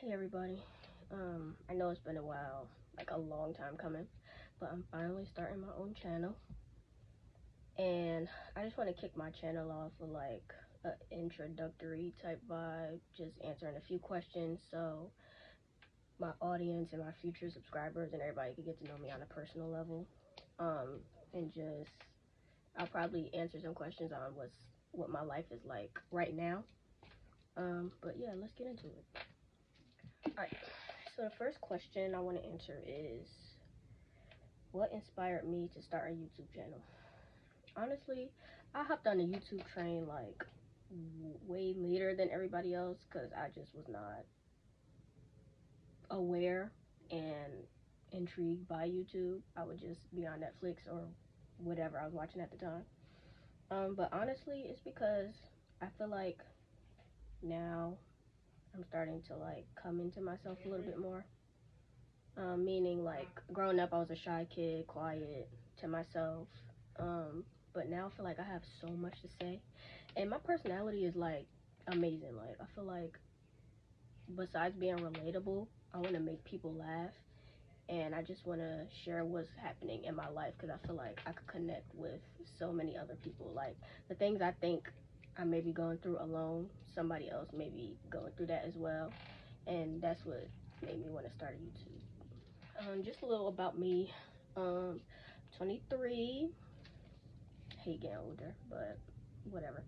Hey everybody. I know it's been a while, like a long time coming, but I'm finally starting my own channel. And I just want to kick my channel off with like an introductory type vibe, just answering a few questions so my audience and my future subscribers and everybody can get to know me on a personal level. And just I'll probably answer some questions on what my life is like right now. But yeah, let's get into it. Alright. So the first question I want to answer is, what inspired me to start a YouTube channel? Honestly, I hopped on the YouTube train like way later than everybody else because I just was not aware and intrigued by YouTube. I would just be on Netflix or whatever I was watching at the time. But honestly, it's because I feel like now I'm starting to like come into myself a little bit more. Meaning like growing up I was a shy kid, quiet to myself, but now I feel like I have so much to say, and my personality is like amazing. Like I feel like besides being relatable, I want to make people laugh, and I just want to share what's happening in my life because I feel like I could connect with so many other people. Like the things I think I may be going through alone, somebody else may be going through that as well, and that's what made me want to start a YouTube. Just a little about me. 23. Hate getting older, but whatever.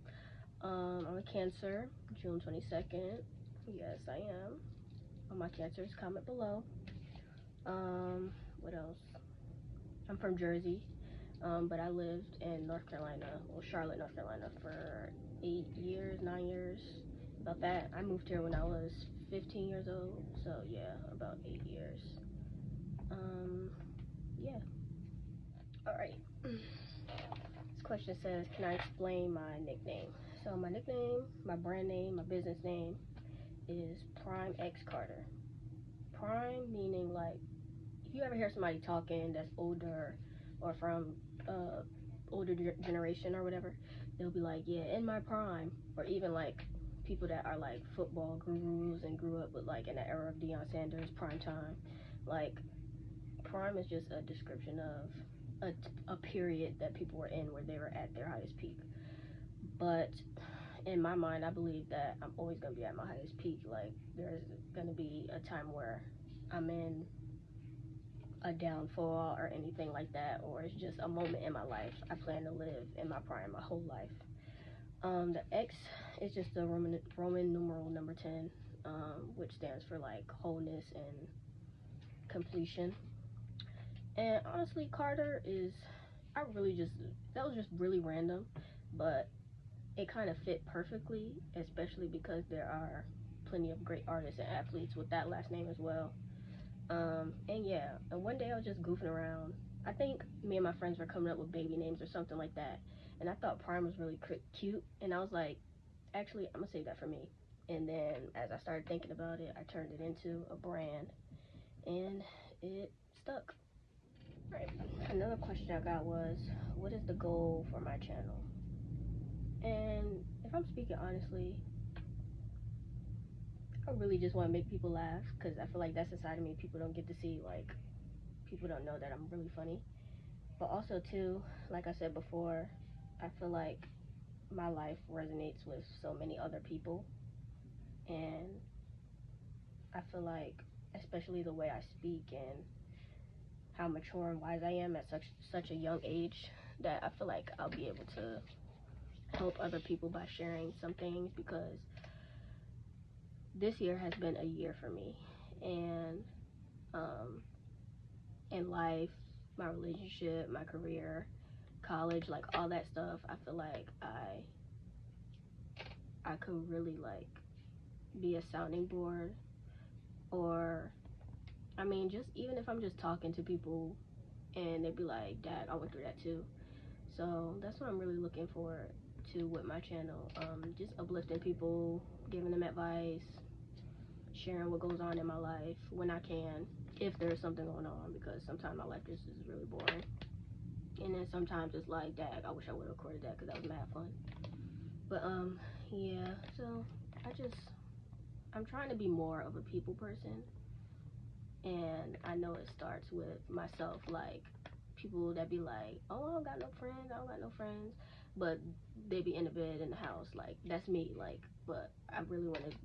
I'm a Cancer, June 22nd. Yes, I am. On my Cancers, comment below. What else? I'm from Jersey, but I lived in North Carolina, well, Charlotte, North Carolina, for 8 years, 9 years. About that. I moved here when I was 15 years old, so yeah, about 8 years. Yeah. Alright. This question says, can I explain my nickname? So my nickname, my brand name, my business name is Prime X Carter. Prime meaning like, if you ever hear somebody talking that's older or from older generation or whatever, they'll be like, yeah, in my prime. Or even like people that are like football gurus and grew up with like in the era of Deion Sanders, prime time. Like prime is just a description of a period that people were in where they were at their highest peak. But in my mind, I believe that I'm always going to be at my highest peak. Like there's going to be a time where I'm in a downfall or anything like that, or it's just a moment in my life. I plan to live in my prime my whole life. The X is just the Roman numeral number 10, which stands for like wholeness and completion. And honestly, Carter is, that was just really random, but it kind of fit perfectly, especially because there are plenty of great artists and athletes with that last name as well. And yeah, and one day I was just goofing around. I think me and my friends were coming up with baby names or something like that, and I thought Prime was really cute, and I was like, actually, I'm gonna save that for me. And then as I started thinking about it, I turned it into a brand, and it stuck. Right. Another question I got was, what is the goal for my channel? And if I'm speaking honestly, I really just want to make people laugh because I feel like that's a side of me people don't get to see. Like, people don't know that I'm really funny. But also, too, like I said before, I feel like my life resonates with so many other people. And I feel like, especially the way I speak and how mature and wise I am at such a young age, that I feel like I'll be able to help other people by sharing some things, because this year has been a year for me. And in life, my relationship, my career, college, like all that stuff, I feel like I could really like be a sounding board, or I mean, just even if I'm just talking to people and they'd be like, Dad, I went through that too. So that's what I'm really looking forward to with my channel. Just uplifting people, giving them advice, sharing what goes on in my life when I can, if there's something going on, because sometimes my life just is really boring. And then sometimes it's like, dag, I wish I would have recorded that because that was mad fun. But yeah, so I'm trying to be more of a people person, and I know it starts with myself. Like, people that be like, oh, I don't got no friends, I don't got no friends, but they be in the bed in the house. Like, that's me. Like, but I really want to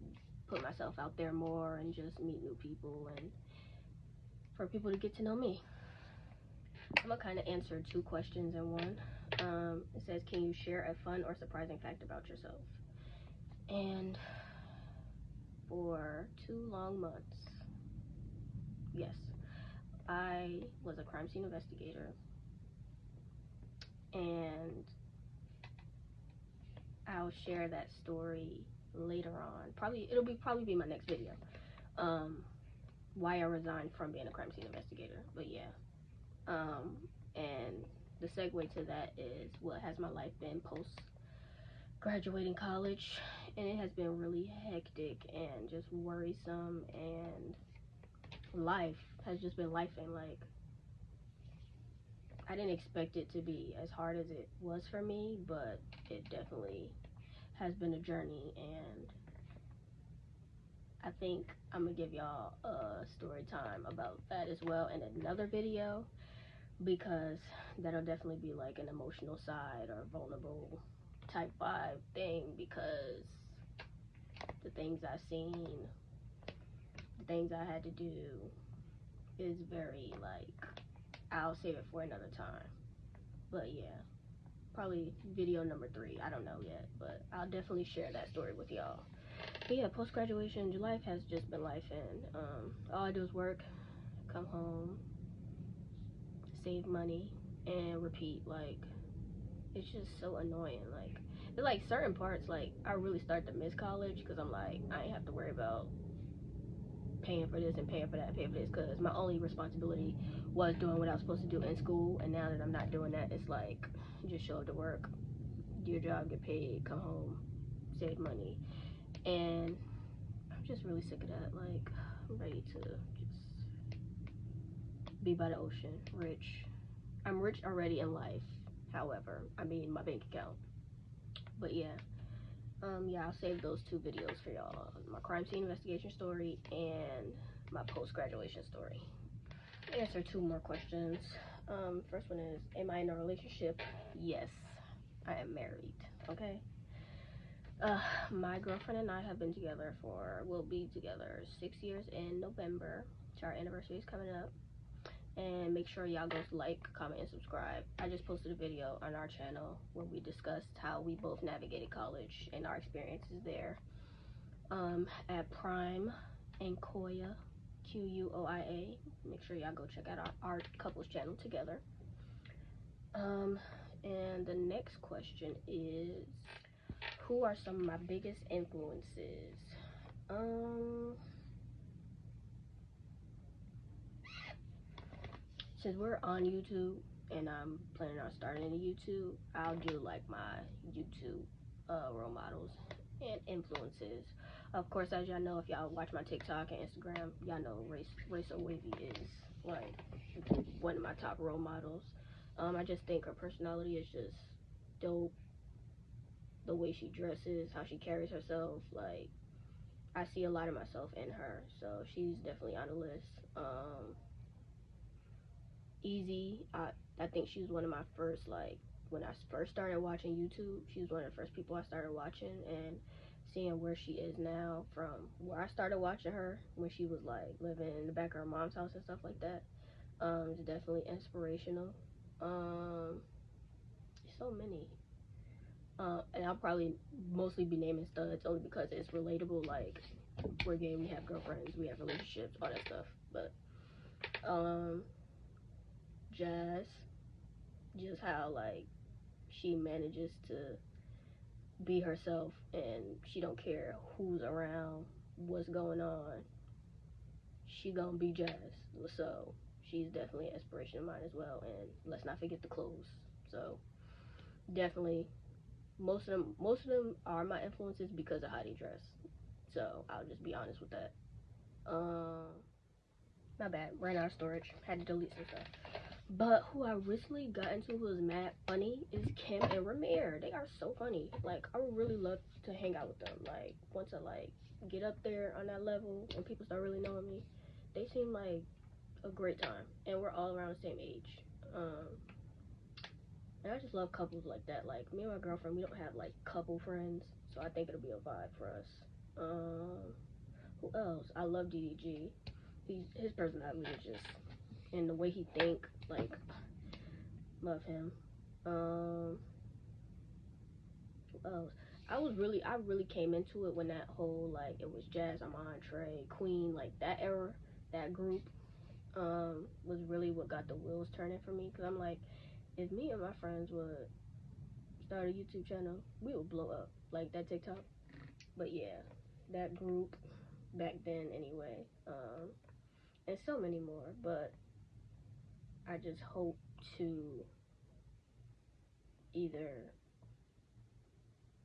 put myself out there more and just meet new people and for people to get to know me. I'm gonna kind of answer 2 questions in one. It says, can you share a fun or surprising fact about yourself? And for 2 long months, yes, I was a crime scene investigator, and I'll share that story later on. It'll be my next video. Why I resigned from being a crime scene investigator. But yeah, and the segue to that is, what has my life been post graduating college? And it has been really hectic and just worrisome, and life has just been lifing. Like, I didn't expect it to be as hard as it was for me, but it definitely has been a journey, and I think I'm gonna give y'all a story time about that as well in another video, because that'll definitely be like an emotional side or vulnerable type vibe thing, because the things I've seen, the things I had to do is very, like, I'll save it for another time. But yeah, probably video number 3, I don't know yet, but I'll definitely share that story with y'all. But yeah, post-graduation, life has just been life, and all I do is work, come home, save money, and repeat. Like, it's just so annoying. Like, it's like certain parts, like, I really start to miss college, because I'm like, I ain't have to worry about paying for this and paying for that and paying for this, because my only responsibility was doing what I was supposed to do in school. And now that I'm not doing that, it's like, you just show up to work, do your job, get paid, come home, save money. And I'm just really sick of that. Like, I'm ready to just be by the ocean, rich. I'm rich already in life, however, I mean my bank account. But yeah, yeah, I'll save those 2 videos for y'all. My crime scene investigation story and my post-graduation story. I'll answer 2 more questions. First one is, am I in a relationship? Yes, I am married. Okay. My girlfriend and I have been together we'll be together 6 years in November. Our anniversary is coming up. And make sure y'all go like, comment, and subscribe. I just posted a video on our channel where we discussed how we both navigated college and our experiences there. At Prime and Koya, Quoia. Make sure y'all go check out our couples channel together. And the next question is, who are some of my biggest influences? Since we're on YouTube and I'm planning on starting a YouTube, I'll do like my YouTube role models and influences. Of course, as y'all know, if y'all watch my TikTok and Instagram, y'all know Racer Wavy is like one of my top role models. I just think her personality is just dope. The way she dresses, how she carries herself, like, I see a lot of myself in her, so she's definitely on the list. Easy, I think she was one of my first, like, when I first started watching YouTube, she was one of the first people I started watching, and seeing where she is now from where I started watching her when she was like living in the back of her mom's house and stuff like that, is definitely inspirational. So many. And I'll probably mostly be naming studs only because it's relatable. Like, we're gay, we have girlfriends, we have relationships, all that stuff. But Jazz, just how, like, she manages to be herself and she don't care who's around, what's going on, she gonna be Jazz. So she's definitely an inspiration of mine as well. And let's not forget the clothes. So definitely most of them are my influences because of how they dress. So I'll just be honest with that. My bad, ran out of storage, had to delete some stuff. But who I recently got into who is mad funny is Kim and Ramir. They are so funny. Like, I would really love to hang out with them. Like, want to, like, get up there on that level and people start really knowing me, they seem like a great time, and we're all around the same age. And I just love couples like that. Like me and my girlfriend, we don't have like couple friends, so I think it'll be a vibe for us. Who else? I love DDG. His personality is just, and the way he think, like, love him. Who else? I really came into it when that whole, like, it was Jazz, Amon, Trey, Queen, like that era, that group, was really what got the wheels turning for me. Cause I'm like, if me and my friends would start a YouTube channel, we would blow up like that TikTok. But yeah, that group back then anyway, and so many more. But I just hope to either,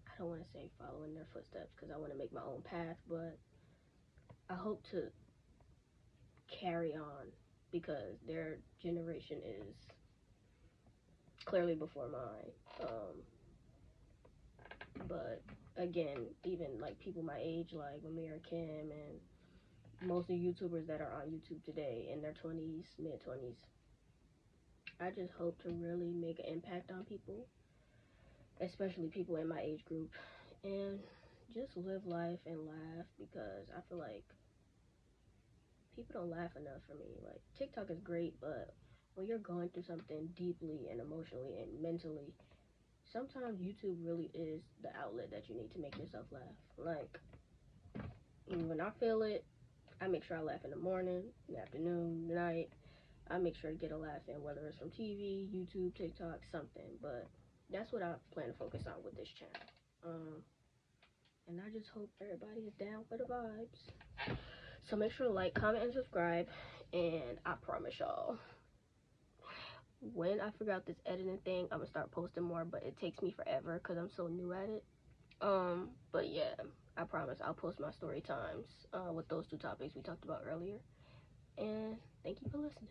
I don't want to say follow in their footsteps because I want to make my own path, but I hope to carry on because their generation is clearly before mine. But again, even like people my age, like Amir, Kim, and most of the YouTubers that are on YouTube today in their 20s, mid 20s, I just hope to really make an impact on people, especially people in my age group, and just live life and laugh, because I feel like people don't laugh enough for me. Like, TikTok is great, but when you're going through something deeply and emotionally and mentally, sometimes YouTube really is the outlet that you need to make yourself laugh. Like, when I feel it, I make sure I laugh in the morning, in the afternoon, night. I make sure to get a laugh in, whether it's from TV, YouTube, TikTok, something. But that's what I plan to focus on with this channel. And I just hope everybody is down for the vibes. So make sure to like, comment, and subscribe. And I promise y'all, when I figure out this editing thing, I'm gonna start posting more, but it takes me forever because I'm so new at it. But yeah, I promise I'll post my story times with those 2 topics we talked about earlier. And thank you for listening.